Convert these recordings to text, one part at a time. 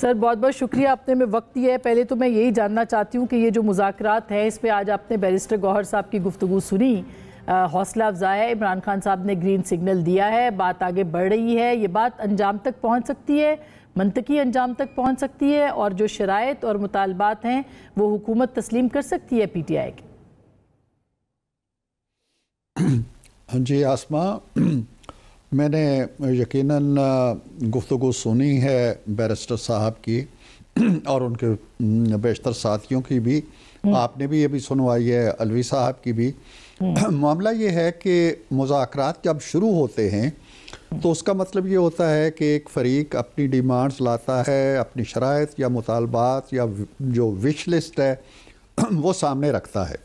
Sir बहुत बहुत शुक्रिया, आपने हमें वक्त दिया है। पहले तो मैं यही जानना चाहती हूँ कि ये जो मुज़ाकरात हैं इस पे आज आपने बैरिस्टर गौहर साहब की गुफ्तगू सुनी, हौसला अफजा है, इमरान खान साहब ने ग्रीन सिग्नल दिया है, बात आगे बढ़ रही है, ये बात अंजाम तक पहुँच सकती है, मंतकी अंजाम तक पहुँच सकती है और जो शराइत और मुतालबात हैं वो हुकूमत तस्लीम कर सकती है PTI के। जी आसमा, मैंने यकीनन गुफ्तगू सुनी है बैरिस्टर साहब की और उनके बेशतर साथियों की भी, आपने भी ये भी सुनवाई है, अलवी साहब की भी। मामला ये है कि मुज़ाकरात जब शुरू होते हैं तो उसका मतलब ये होता है कि एक फ़रीक अपनी डिमांड्स लाता है, अपनी शराइत या मुतालबात या जो विश लिस्ट है वो सामने रखता है।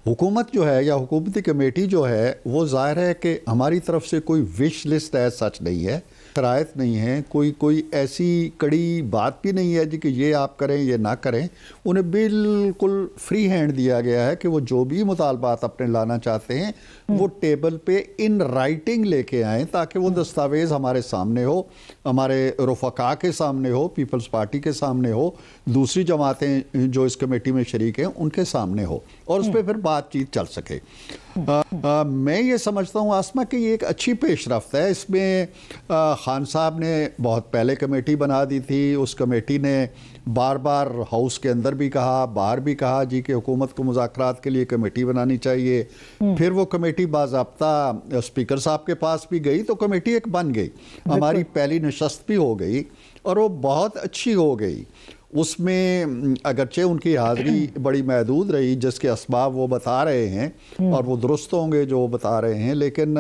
हुकूमत जो है या हुकूमती कमेटी जो है वो ज़ाहिर है कि हमारी तरफ से कोई विश लिस्ट है सच नहीं है, शराइत नहीं है, कोई ऐसी कड़ी बात भी नहीं है जी कि ये आप करें ये ना करें। उन्हें बिल्कुल फ्री हैंड दिया गया है कि वो जो भी मुतालबात अपने लाना चाहते हैं वो टेबल पे इन राइटिंग लेके आएँ ताकि वो दस्तावेज़ हमारे सामने हो, हमारे रफ़का के सामने हो, पीपल्स पार्टी के सामने हो, दूसरी जमातें जो इस कमेटी में शरीक हैं उनके सामने हो और उस पर फिर बातचीत चल सके। मैं ये समझता हूँ आसमा कि ये एक अच्छी पेशरफ्त है। इसमें खान साहब ने बहुत पहले कमेटी बना दी थी, उस कमेटी ने बार बार हाउस के अंदर भी कहा, बाहर भी कहा जी कि हुकूमत को मुज़ाकरात के लिए कमेटी बनानी चाहिए। फिर वो कमेटी बाज़ाब्ता स्पीकर साहब के पास भी गई तो कमेटी एक बन गई, हमारी पहली नशस्त भी हो गई और वो बहुत अच्छी हो गई। उसमें अगरचे उनकी हाज़िरी बड़ी महदूद रही, जिसके असबाब वो बता रहे हैं और वो दुरुस्त होंगे जो वो बता रहे हैं, लेकिन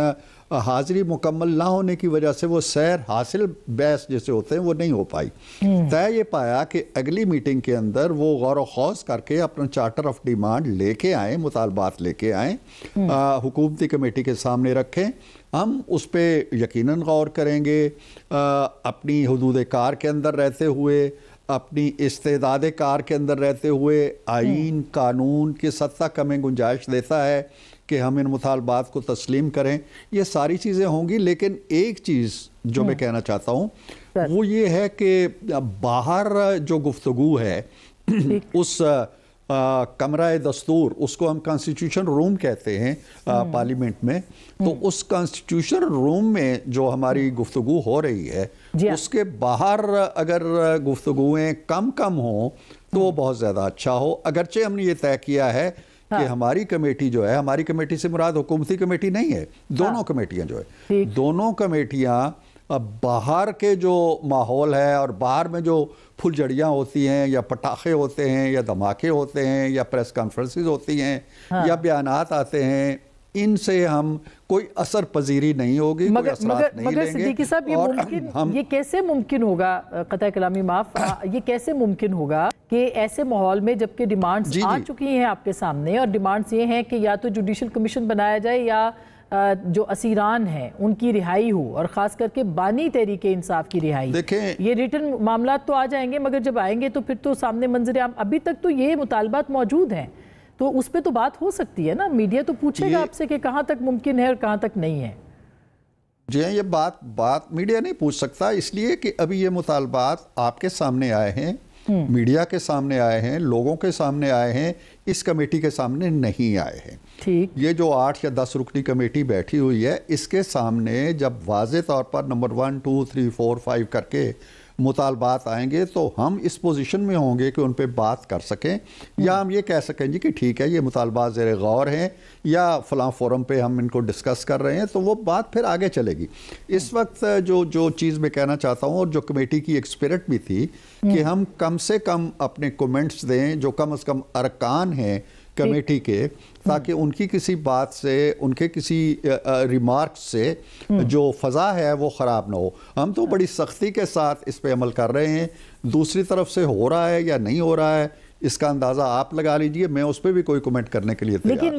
हाज़िरी मुकम्मल ना होने की वजह से वो सैर हासिल बहस जैसे होते हैं वो नहीं हो पाई। तय ये पाया कि अगली मीटिंग के अंदर वो गौर व खौज करके अपना चार्टर ऑफ डिमांड लेके आएँ, मुतालबात लेके आएँ, हुकूमती कमेटी के सामने रखें, हम उस पर यकीनन गौर करेंगे। अपनी हुदूद कार के अंदर रहते हुए, अपनी इस्तेदाद कार के अंदर रहते हुए आईन कानून की सत्ता हमें गुंजाइश देता है कि हम इन मुतालबात को तस्लीम करें, ये सारी चीज़ें होंगी। लेकिन एक चीज़ जो मैं कहना चाहता हूँ वो ये है कि बाहर जो गुफ्तगू है उस कमरा दस्तूर, उसको हम कॉन्स्टिट्यूशन रूम कहते हैं पार्लियामेंट में, तो उस कॉन्स्टिट्यूशन रूम में जो हमारी गुफ्तगू हो रही है उसके बाहर अगर गुफ्तगुएं कम हो तो वो बहुत ज़्यादा अच्छा हो। अगरचे हमने ये तय किया है कि हमारी कमेटी जो है, हमारी कमेटी से मुराद हुकूमती कमेटी नहीं है, दोनों कमेटियां जो है, दोनों कमेटियां बाहर के जो माहौल है और बाहर में जो फुलझड़ियाँ होती हैं या पटाखे होते हैं या धमाके होते हैं या प्रेस कॉन्फ्रेंसेस होती हैं या बयानात आते हैं, इनसे हम कोई असर पजीरी नहीं होगी, कोई असरात नहीं लेंगे। सिद्दीकी साहब, ये कैसे मुमकिन होगा, क़तई कलामी माफ, ये कैसे मुमकिन होगा कि ऐसे माहौल में जबकि डिमांड्स आ चुकी हैं आपके सामने और डिमांड्स ये हैं कि या तो जुडिशल कमीशन बनाया जाए या जो असीरान हैं उनकी रिहाई हो और ख़ास करके बानी तहरीके इंसाफ की रिहाई। देखें, ये रिटर्न मामला तो आ जाएंगे मगर जब आएंगे तो फिर तो सामने मंजर आम, अभी तक तो ये मुतालबात मौजूद हैं तो उस पर तो बात हो सकती है ना, मीडिया तो पूछेगा आपसे कि कहाँ तक मुमकिन है और कहाँ तक नहीं है। जी हाँ, ये बात मीडिया नहीं पूछ सकता, इसलिए कि अभी ये मुतालबात आपके सामने आए हैं, मीडिया के सामने आए हैं, लोगों के सामने आए हैं, इस कमेटी के सामने नहीं आए हैं। ठीक, ये जो 8 या 10 रुकनी कमेटी बैठी हुई है इसके सामने जब वाज़े तौर पर नंबर 1, 2, 3, 4, 5 करके मुतालबात आएंगे तो हम इस पोजीशन में होंगे कि उन पे बात कर सकें या हम ये कह सकें जी कि ठीक है ये मुतालबात ज़ेर गौर हैं या फ़लाँ फोरम पे हम इनको डिस्कस कर रहे हैं, तो वो बात फिर आगे चलेगी। इस वक्त जो चीज़ मैं कहना चाहता हूँ और जो कमेटी की एक स्पिरिट भी थी कि हम कम से कम अपने कमेंट्स दें जो कम से कम अरकान हैं कमेटी के, ताकि उनकी किसी बात से, उनके किसी रिमार्क्स से जो फ़ज़ा है वो ख़राब ना हो। हम तो बड़ी सख्ती के साथ इस पे अमल कर रहे हैं, दूसरी तरफ से हो रहा है या नहीं हो रहा है इसका अंदाज़ा आप लगा लीजिए, मैं उस पर भी कोई कमेंट करने के लिए तैयार नहीं।